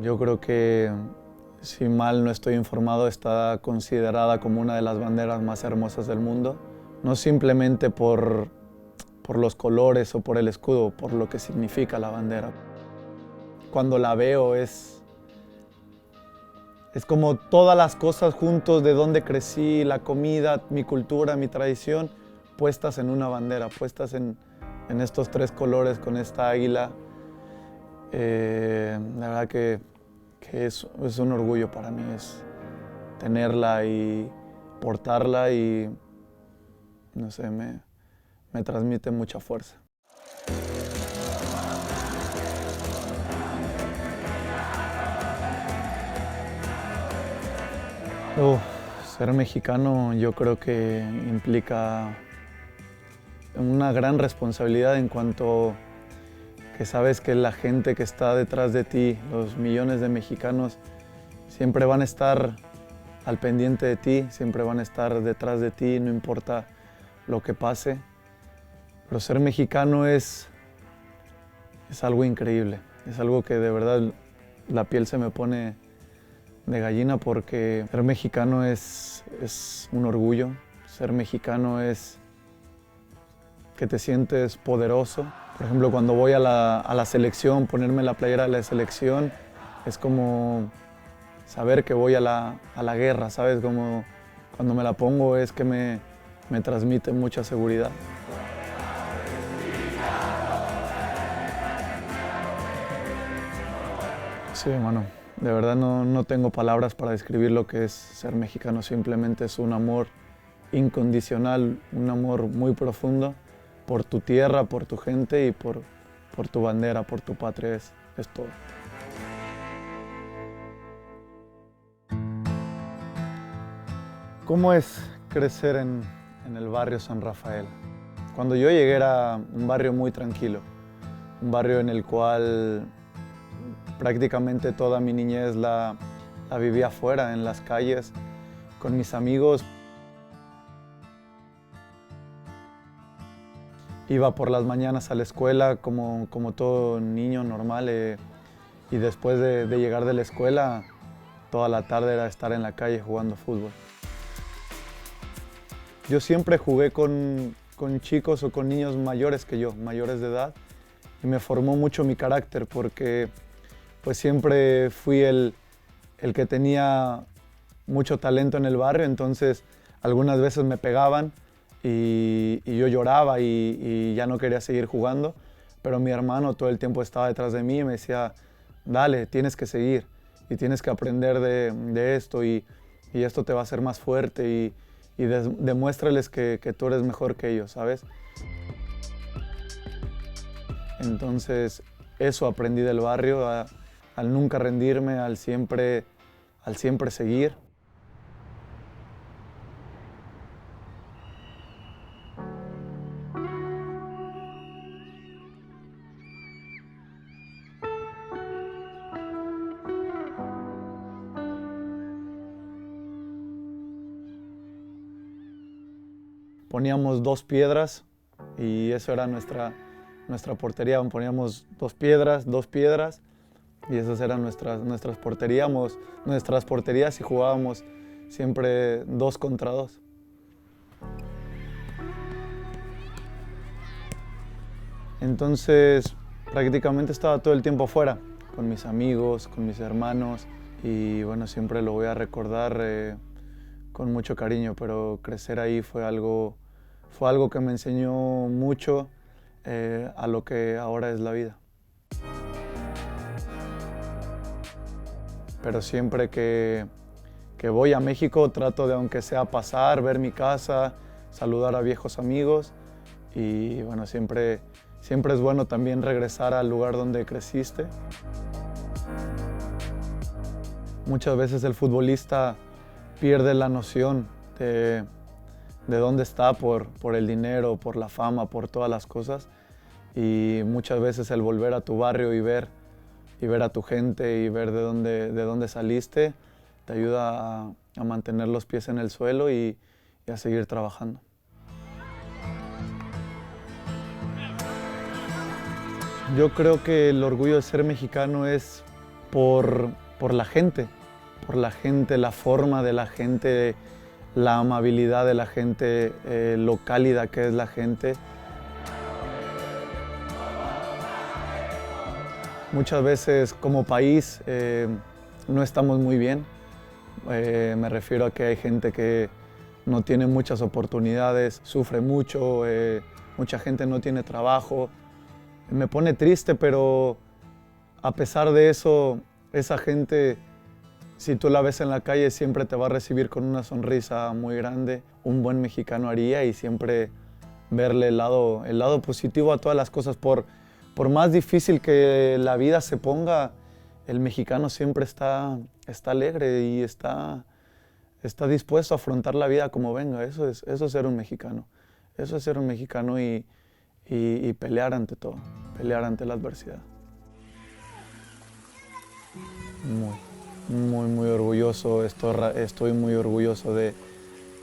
Yo creo que, si mal no estoy informado, está considerada como una de las banderas más hermosas del mundo. No simplemente por los colores o por el escudo, por lo que significa la bandera. Cuando la veo es como todas las cosas juntos, de donde crecí, la comida, mi cultura, mi tradición, puestas en una bandera, puestas en estos tres colores con esta águila. La verdad que es un orgullo para mí, es tenerla y portarla y, no sé, me transmite mucha fuerza. Uf, Ser mexicano yo creo que implica una gran responsabilidad en cuanto que sabes que la gente que está detrás de ti, los millones de mexicanos, siempre van a estar al pendiente de ti, siempre van a estar detrás de ti, no importa lo que pase. Pero ser mexicano es algo increíble, es algo que de verdad la piel se me pone de gallina, porque ser mexicano es un orgullo. Ser mexicano es que te sientes poderoso. Por ejemplo, cuando voy a la selección, ponerme la playera de la selección, es como saber que voy a la guerra, ¿sabes? Como cuando me la pongo es que me transmite mucha seguridad. Sí, bueno, de verdad no tengo palabras para describir lo que es ser mexicano. Simplemente es un amor incondicional, un amor muy profundo por tu tierra, por tu gente y por tu bandera, por tu patria, es todo. ¿Cómo es crecer en el barrio San Rafael? Cuando yo llegué era un barrio muy tranquilo, un barrio en el cual prácticamente toda mi niñez la viví afuera, en las calles, con mis amigos. Iba por las mañanas a la escuela como todo niño normal, y después de llegar de la escuela, toda la tarde era estar en la calle jugando fútbol. Yo siempre jugué con chicos o con niños mayores que yo, mayores de edad, y me formó mucho mi carácter porque pues siempre fui el que tenía mucho talento en el barrio. Entonces algunas veces me pegaban y yo lloraba y ya no quería seguir jugando, pero mi hermano todo el tiempo estaba detrás de mí y me decía, dale, tienes que seguir y tienes que aprender de esto y esto te va a hacer más fuerte y demuéstrales que tú eres mejor que ellos, ¿sabes? Entonces eso aprendí del barrio, al nunca rendirme, al siempre seguir. Poníamos 2 piedras y eso era nuestra portería. Poníamos 2 piedras y esas eran nuestras porterías y jugábamos siempre 2 contra 2. Entonces prácticamente estaba todo el tiempo afuera, con mis amigos, con mis hermanos, y bueno, siempre lo voy a recordar con mucho cariño, pero crecer ahí fue algo que me enseñó mucho a lo que ahora es la vida. Pero siempre que voy a México trato de, aunque sea pasar, ver mi casa, saludar a viejos amigos, y bueno, siempre es bueno también regresar al lugar donde creciste. Muchas veces el futbolista pierde la noción de dónde está por el dinero, por la fama, por todas las cosas, y muchas veces el volver a tu barrio y ver a tu gente y ver de dónde saliste te ayuda a mantener los pies en el suelo y a seguir trabajando. Yo creo que el orgullo de ser mexicano es por la gente, la forma de la gente, la amabilidad de la gente, lo cálida que es la gente. Muchas veces como país no estamos muy bien. Me refiero a que hay gente que no tiene muchas oportunidades, sufre mucho, mucha gente no tiene trabajo. Me pone triste, pero a pesar de eso, esa gente, si tú la ves en la calle, siempre te va a recibir con una sonrisa muy grande. Un buen mexicano haría, y siempre verle el lado positivo a todas las cosas. Por más difícil que la vida se ponga, el mexicano siempre está alegre y está dispuesto a afrontar la vida como venga. Eso es ser un mexicano. Eso es ser un mexicano y pelear ante todo, pelear ante la adversidad. Muy orgulloso. Estoy muy orgulloso de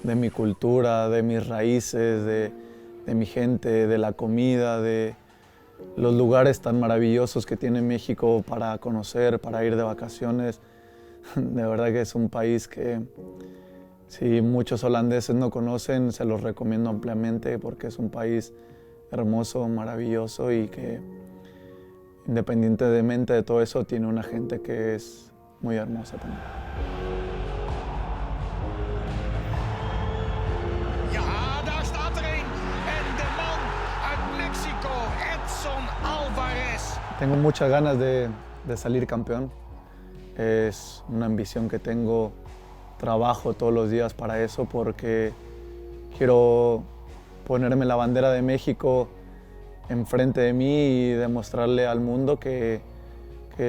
mi cultura, de mis raíces, de mi gente, de la comida, de los lugares tan maravillosos que tiene México para conocer, para ir de vacaciones. De verdad que es un país que, si muchos holandeses no conocen, se los recomiendo ampliamente, porque es un país hermoso, maravilloso, y que, independientemente de todo eso, tiene una gente que es muy hermosa también. Ja, daar staat er een. En de man uit Mexico, Edson Álvarez. Tengo muchas ganas de salir campeón. Es una ambición que tengo. Trabajo todos los días para eso, porque quiero ponerme la bandera de México enfrente de mí y demostrarle al mundo que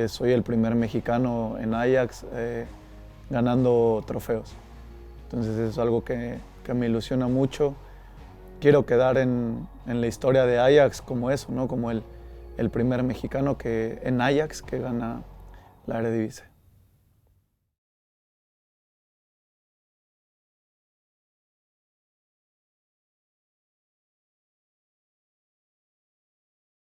soy el primer mexicano en Ajax ganando trofeos. Entonces es algo que me ilusiona mucho. Quiero quedar en la historia de Ajax como eso, ¿no? Como el primer mexicano en Ajax que gana la Eredivisie.